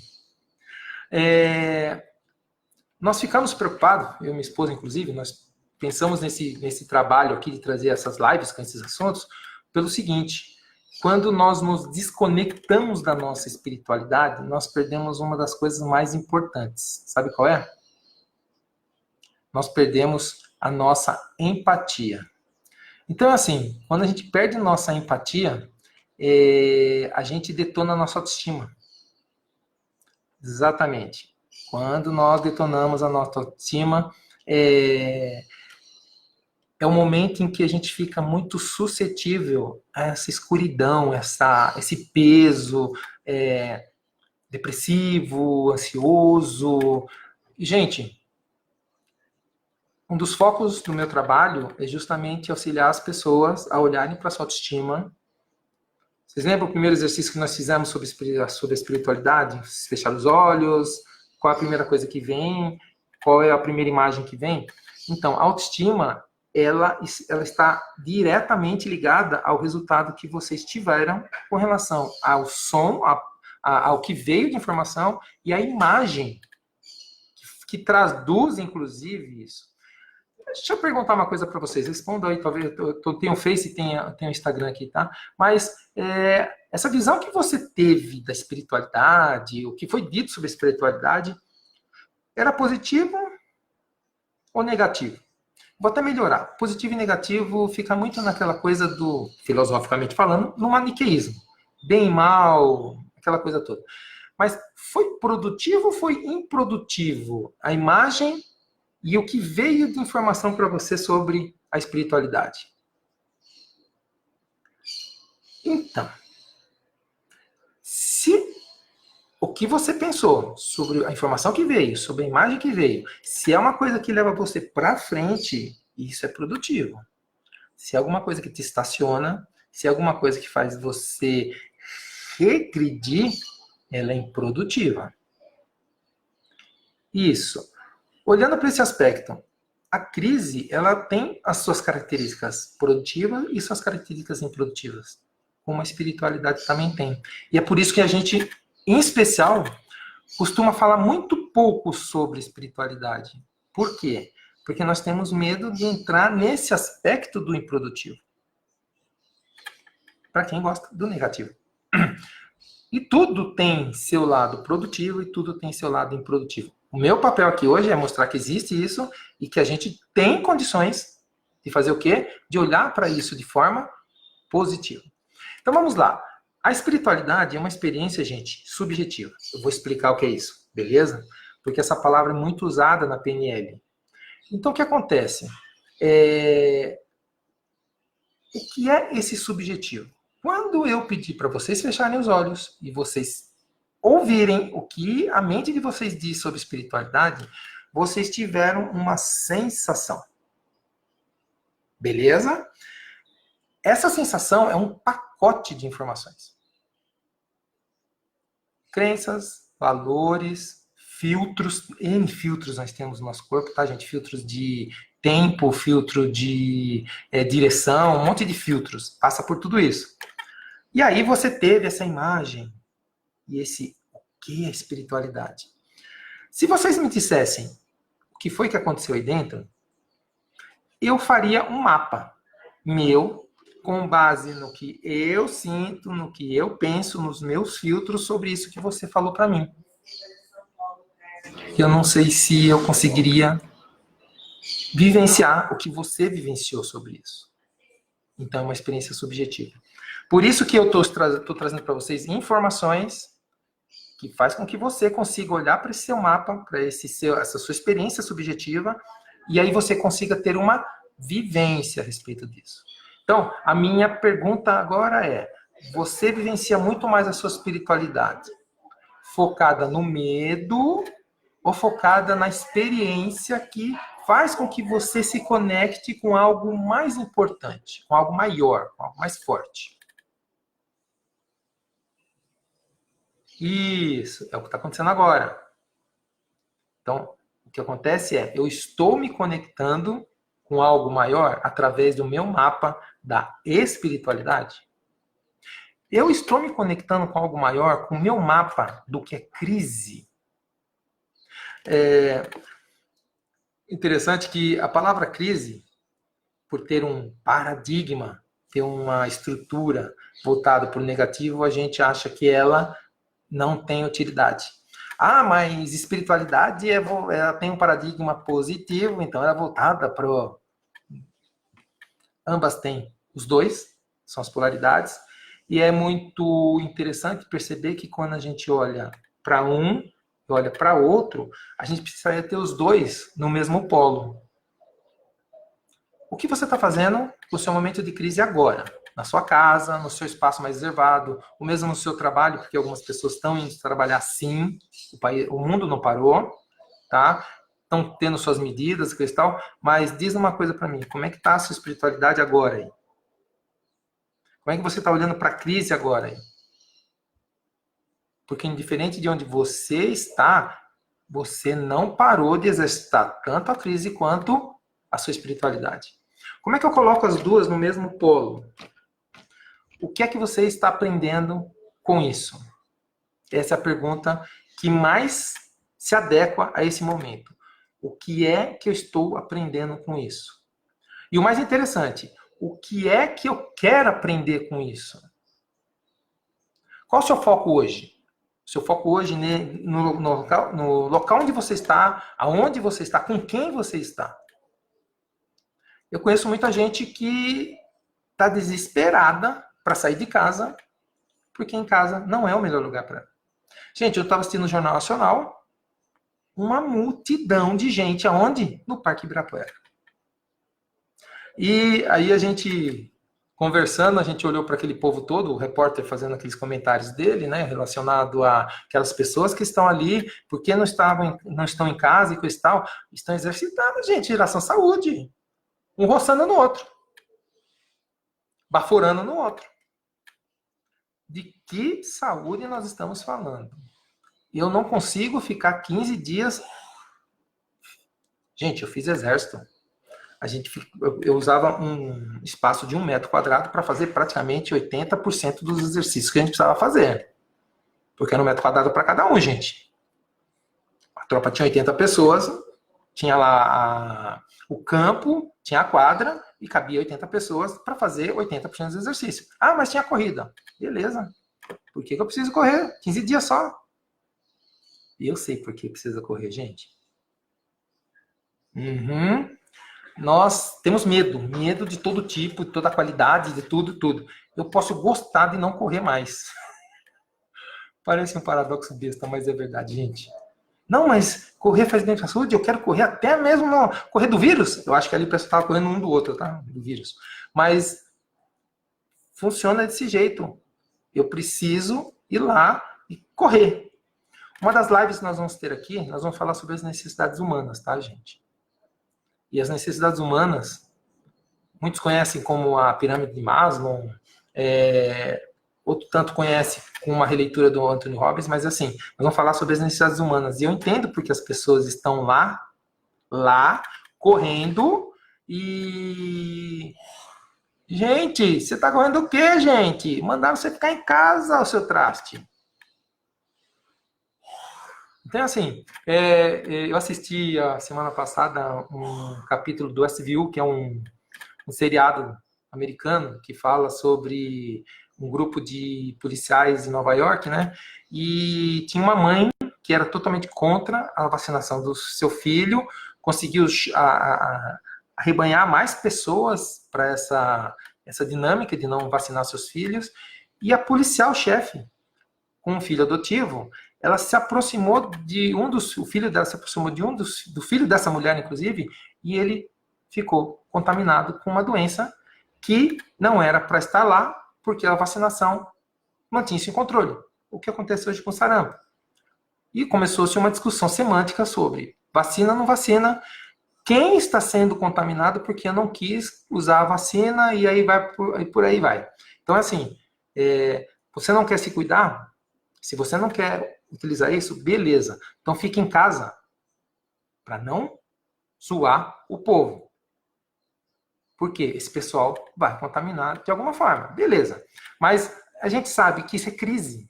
Nós ficamos preocupados, eu e minha esposa, inclusive, nós pensamos nesse trabalho aqui de trazer essas lives com esses assuntos, pelo seguinte: quando nós nos desconectamos da nossa espiritualidade, nós perdemos uma das coisas mais importantes. Sabe qual é? Nós perdemos a nossa empatia. Então, assim, quando a gente perde nossa empatia, a gente detona a nossa autoestima. Exatamente. Quando nós detonamos a nossa autoestima, é o momento em que a gente fica muito suscetível a essa escuridão, esse peso depressivo, ansioso, E, gente, um dos focos do meu trabalho é justamente auxiliar as pessoas a olharem para a sua autoestima. Vocês lembram o primeiro exercício que nós fizemos sobre a espiritualidade? Fechar os olhos, qual é a primeira coisa que vem, qual é a primeira imagem que vem? Então, a autoestima, ela está diretamente ligada ao resultado que vocês tiveram com relação ao som, ao que veio de informação e à imagem que traduz, inclusive, isso. Deixa eu perguntar uma coisa para vocês. Respondam aí, talvez tem o Face e tem o Instagram aqui, tá? Mas essa visão que você teve da espiritualidade, o que foi dito sobre a espiritualidade, era positivo ou negativo? Vou até melhorar. Positivo e negativo fica muito naquela coisa do, filosoficamente falando, no maniqueísmo. Bem e mal, aquela coisa toda. Mas foi produtivo ou foi improdutivo a imagem e o que veio de informação para você sobre a espiritualidade? Então, se o que você pensou sobre a informação que veio, sobre a imagem que veio, se é uma coisa que leva você para frente, isso é produtivo. Se é alguma coisa que te estaciona, se é alguma coisa que faz você regredir, ela é improdutiva. Isso. Olhando para esse aspecto, a crise, ela tem as suas características produtivas e suas características improdutivas, como a espiritualidade também tem. E é por isso que a gente, em especial, costuma falar muito pouco sobre espiritualidade. Por quê? Porque nós temos medo de entrar nesse aspecto do improdutivo. Para quem gosta do negativo. E tudo tem seu lado produtivo e tudo tem seu lado improdutivo. O meu papel aqui hoje é mostrar que existe isso e que a gente tem condições de fazer o quê? De olhar para isso de forma positiva. Então vamos lá. A espiritualidade é uma experiência, gente, subjetiva. Eu vou explicar o que é isso, beleza? Porque essa palavra é muito usada na PNL. Então o que acontece? O que é esse subjetivo? Quando eu pedir para vocês fecharem os olhos e vocês ouvirem o que a mente de vocês diz sobre espiritualidade, vocês tiveram uma sensação. Beleza? Essa sensação é um pacote de informações. Crenças, valores, filtros, N filtros nós temos no nosso corpo, tá, gente? Filtros de tempo, filtro de direção, um monte de filtros. Passa por tudo isso. E aí você teve essa imagem e esse o que é espiritualidade. Se vocês me dissessem o que foi que aconteceu aí dentro, eu faria um mapa meu com base no que eu sinto, no que eu penso, nos meus filtros sobre isso que você falou para mim. Eu não sei se eu conseguiria vivenciar o que você vivenciou sobre isso. Então, é uma experiência subjetiva. Por isso que eu estou trazendo para vocês informações que faz com que você consiga olhar para esse seu mapa, para essa sua experiência subjetiva, e aí você consiga ter uma vivência a respeito disso. Então, a minha pergunta agora é, você vivencia muito mais a sua espiritualidade focada no medo ou focada na experiência que faz com que você se conecte com algo mais importante, com algo maior, com algo mais forte? Isso, é o que está acontecendo agora. Então, o que acontece é, eu estou me conectando com algo maior através do meu mapa da espiritualidade. Eu estou me conectando com algo maior com o meu mapa do que é crise. É interessante que a palavra crise, por ter um paradigma, ter uma estrutura voltada para o negativo, a gente acha que ela não tem utilidade. Ah, mas espiritualidade ela tem um paradigma positivo, então ela é voltada para ambas têm os dois, são as polaridades, e é muito interessante perceber que quando a gente olha para um e olha para outro, a gente precisaria ter os dois no mesmo polo. O que você está fazendo no seu momento de crise agora? Na sua casa, no seu espaço mais reservado, ou mesmo no seu trabalho, porque algumas pessoas estão indo trabalhar sim, o mundo não parou. tá? Estão tendo suas medidas, cristal, mas diz uma coisa para mim, como é que está a sua espiritualidade agora aí? Como é que você está olhando para a crise agora aí? Porque indiferente de onde você está, você não parou de exercitar tanto a crise quanto a sua espiritualidade. Como é que eu coloco as duas no mesmo polo? O que é que você está aprendendo com isso? Essa é a pergunta que mais se adequa a esse momento. O que é que eu estou aprendendo com isso? E o mais interessante, o que é que eu quero aprender com isso? Qual o seu foco hoje? O seu foco hoje no local onde você está, aonde você está, com quem você está. Eu conheço muita gente que está desesperada para sair de casa, porque em casa não é o melhor lugar para ela. Gente, eu estava assistindo o Jornal Nacional, uma multidão de gente, aonde? No Parque Ibirapuera. E aí a gente, conversando, a gente olhou para aquele povo todo, o repórter fazendo aqueles comentários dele, né, relacionado a aquelas pessoas que estão ali, porque não estão em casa e coisa e tal, estão exercitando, gente, geração saúde. Um roçando no outro. Baforando no outro. De que saúde nós estamos falando? Eu não consigo ficar 15 dias... Gente, eu fiz exército. Eu usava um espaço de 1 metro quadrado para fazer praticamente 80% dos exercícios que a gente precisava fazer. Porque era 1 metro quadrado para cada um, gente. A tropa tinha 80 pessoas, tinha lá o campo, tinha a quadra e cabia 80 pessoas para fazer 80% dos exercícios. Ah, mas tinha corrida. Beleza. Por que eu preciso correr? 15 dias só. E eu sei por que precisa correr, gente. Nós temos medo de todo tipo, de toda qualidade, de tudo. Eu posso gostar de não correr mais. Parece um paradoxo besta, mas é verdade, gente. Não, mas correr faz bem para a saúde, eu quero correr até mesmo correr do vírus. Eu acho que ali o pessoal estava correndo um do outro, tá? Do vírus. Mas funciona desse jeito. Eu preciso ir lá e correr. Uma das lives que nós vamos ter aqui, nós vamos falar sobre as necessidades humanas, tá, gente? E as necessidades humanas, muitos conhecem como a pirâmide de Maslow, outro tanto conhece com uma releitura do Anthony Robbins, mas assim, nós vamos falar sobre as necessidades humanas. E eu entendo porque as pessoas estão lá, correndo e... Gente, você está correndo o quê, gente? Mandaram você ficar em casa, o seu traste. Então, assim, eu assisti a semana passada um capítulo do Westview, que é um seriado americano que fala sobre um grupo de policiais em Nova York, né? E tinha uma mãe que era totalmente contra a vacinação do seu filho, conseguiu arrebanhar mais pessoas para essa dinâmica de não vacinar seus filhos, e a policial-chefe, com um filho adotivo, ela se aproximou o filho dela se aproximou do filho dessa mulher, inclusive, e ele ficou contaminado com uma doença que não era para estar lá, porque a vacinação mantinha-se em controle. O que aconteceu hoje com o sarampo? E começou-se uma discussão semântica sobre vacina ou não vacina, quem está sendo contaminado porque não quis usar a vacina, e aí por aí vai. Então, assim, você não quer se cuidar? Se você não quer utilizar isso, beleza. Então fique em casa para não zoar o povo. Porque esse pessoal vai contaminar de alguma forma. Beleza. Mas a gente sabe que isso é crise.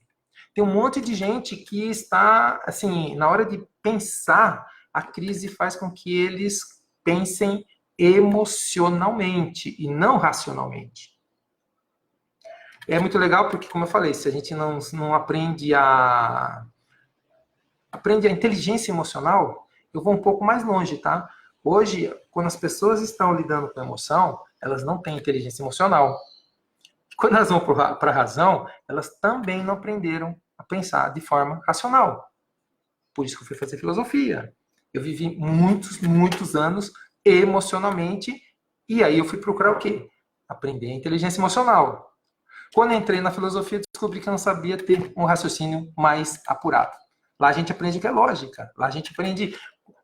Tem um monte de gente que está, assim, na hora de pensar, a crise faz com que eles pensem emocionalmente e não racionalmente. É muito legal porque, como eu falei, se a gente não aprende a inteligência emocional, eu vou um pouco mais longe, tá? Hoje, quando as pessoas estão lidando com emoção, elas não têm inteligência emocional. Quando elas vão para a razão, elas também não aprenderam a pensar de forma racional. Por isso que eu fui fazer filosofia. Eu vivi muitos anos emocionalmente, e aí eu fui procurar o quê? Aprender a inteligência emocional. Quando eu entrei na filosofia, descobri que eu não sabia ter um raciocínio mais apurado. Lá a gente aprende que é lógica. Lá a gente aprende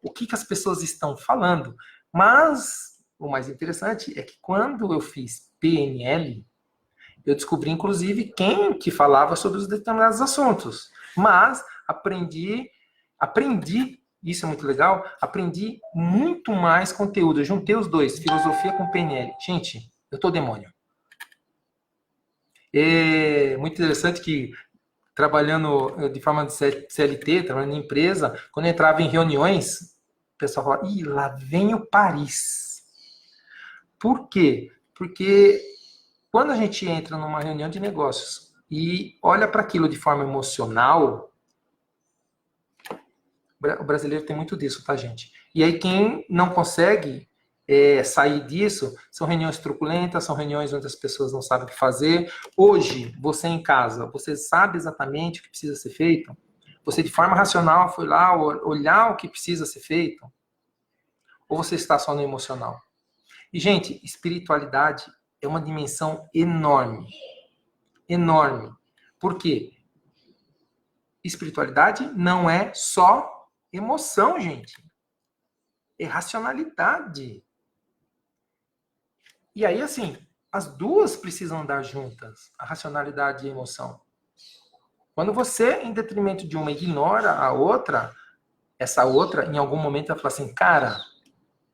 o que as pessoas estão falando. Mas o mais interessante é que quando eu fiz PNL, eu descobri, inclusive, quem que falava sobre os determinados assuntos. Mas aprendi, isso é muito legal, aprendi muito mais conteúdo. Eu juntei os dois, filosofia com PNL. Gente, eu tô demônio. É muito interessante que, trabalhando de forma de CLT, trabalhando em empresa, quando eu entrava em reuniões, o pessoal falava, ih, lá vem o Paris. Por quê? Porque quando a gente entra numa reunião de negócios e olha para aquilo de forma emocional, o brasileiro tem muito disso, tá, gente? E aí quem não consegue sair disso, são reuniões truculentas, são reuniões onde as pessoas não sabem o que fazer. Hoje, você em casa, você sabe exatamente o que precisa ser feito? Você, de forma racional, foi lá olhar o que precisa ser feito? Ou você está só no emocional? E, gente, espiritualidade é uma dimensão enorme. Enorme. Por quê? Espiritualidade não é só emoção, gente. É racionalidade. E aí, assim, as duas precisam andar juntas, a racionalidade e a emoção. Quando você, em detrimento de uma, ignora a outra, essa outra, em algum momento, ela fala assim, cara,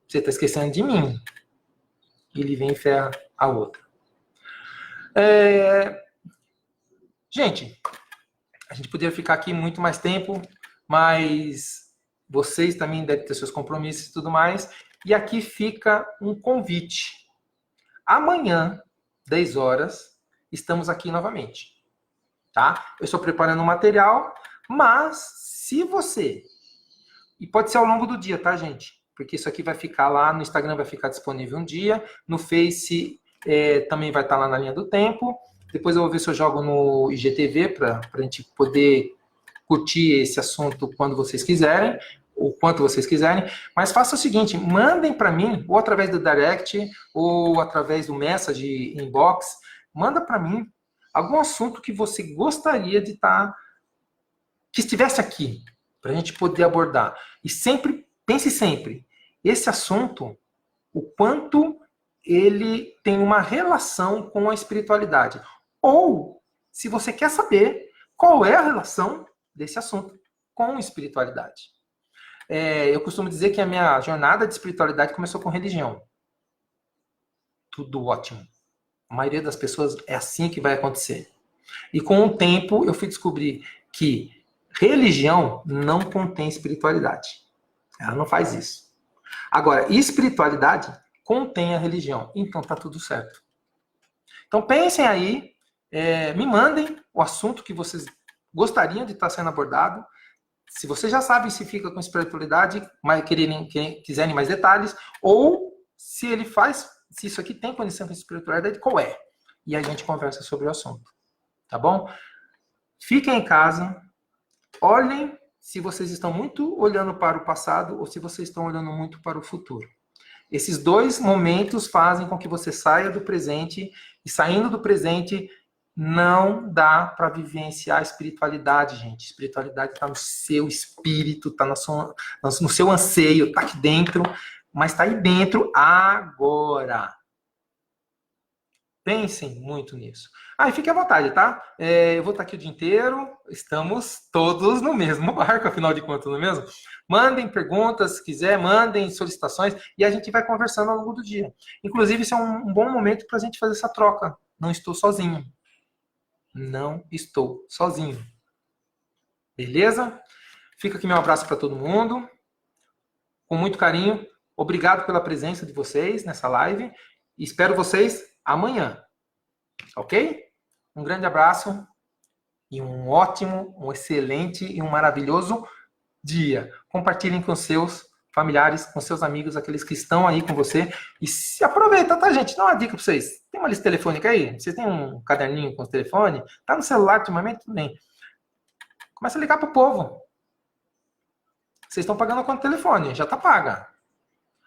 você está esquecendo de mim. E ele vem e ferra a outra. Gente, a gente poderia ficar aqui muito mais tempo, mas vocês também devem ter seus compromissos e tudo mais. E aqui fica um convite. Amanhã, 10 horas, estamos aqui novamente. Tá? Eu estou preparando um material, mas se você... E pode ser ao longo do dia, tá, gente? Porque isso aqui vai ficar lá, no Instagram vai ficar disponível um dia, no Face também vai estar lá na linha do tempo. Depois eu vou ver se eu jogo no IGTV para a gente poder curtir esse assunto quando vocês quiserem, ou quanto vocês quiserem. Mas faça o seguinte, mandem para mim, ou através do direct, ou através do message inbox, manda para mim algum assunto que você gostaria de estar, que estivesse aqui, para a gente poder abordar. E sempre, pense sempre, esse assunto, o quanto ele tem uma relação com a espiritualidade. Ou, se você quer saber qual é a relação desse assunto com espiritualidade. Eu costumo dizer que a minha jornada de espiritualidade começou com religião. Tudo ótimo. A maioria das pessoas é assim que vai acontecer. E com o tempo eu fui descobrir que religião não contém espiritualidade. Ela não faz isso. Agora, espiritualidade contém a religião. Então tá tudo certo. Então pensem aí, me mandem o assunto que vocês gostariam de estar sendo abordado. Se vocês já sabem se fica com espiritualidade, mas quiserem mais detalhes, ou se ele faz, se isso aqui tem condição com espiritualidade, qual é? E a gente conversa sobre o assunto. Tá bom? Fiquem em casa, olhem se vocês estão muito olhando para o passado ou se vocês estão olhando muito para o futuro. Esses dois momentos fazem com que você saia do presente, e saindo do presente, não dá para vivenciar a espiritualidade, gente. A espiritualidade está no seu espírito, está no seu anseio, está aqui dentro, mas está aí dentro agora. Pensem muito nisso. E fique à vontade, tá? Eu vou estar aqui o dia inteiro, estamos todos no mesmo barco, afinal de contas, não é mesmo? Mandem perguntas, se quiser, mandem solicitações e a gente vai conversando ao longo do dia. Inclusive, isso é um bom momento para a gente fazer essa troca. Não estou sozinho. Não estou sozinho. Beleza? Fica aqui meu abraço para todo mundo. Com muito carinho. Obrigado pela presença de vocês nessa live. E espero vocês amanhã. Ok? Um grande abraço e um ótimo, um excelente e um maravilhoso dia. Compartilhem com seus familiares, com seus amigos, aqueles que estão aí com você. E se aproveita, tá, gente? Dá uma dica para vocês. Tem uma lista telefônica aí? Vocês têm um caderninho com os telefones? Tá no celular ultimamente? Tudo bem. Começa a ligar pro povo. Vocês estão pagando a conta do telefone, já tá paga.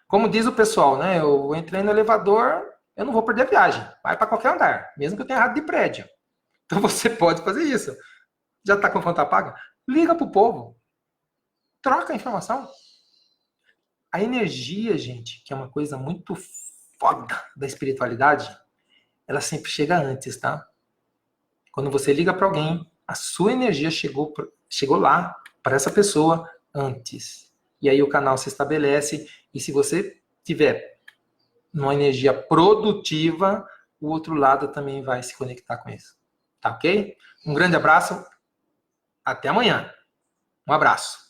Como diz o pessoal, né? Eu entrei no elevador, eu não vou perder a viagem. Vai para qualquer andar, mesmo que eu tenha errado de prédio. Então você pode fazer isso. Já tá com a conta paga? Liga pro povo. Troca a informação. A energia, gente, que é uma coisa muito foda da espiritualidade, ela sempre chega antes, tá? Quando você liga para alguém, a sua energia chegou lá para essa pessoa antes. E aí o canal se estabelece, e se você tiver uma energia produtiva, o outro lado também vai se conectar com isso. Tá ok? Um grande abraço. Até amanhã. Um abraço.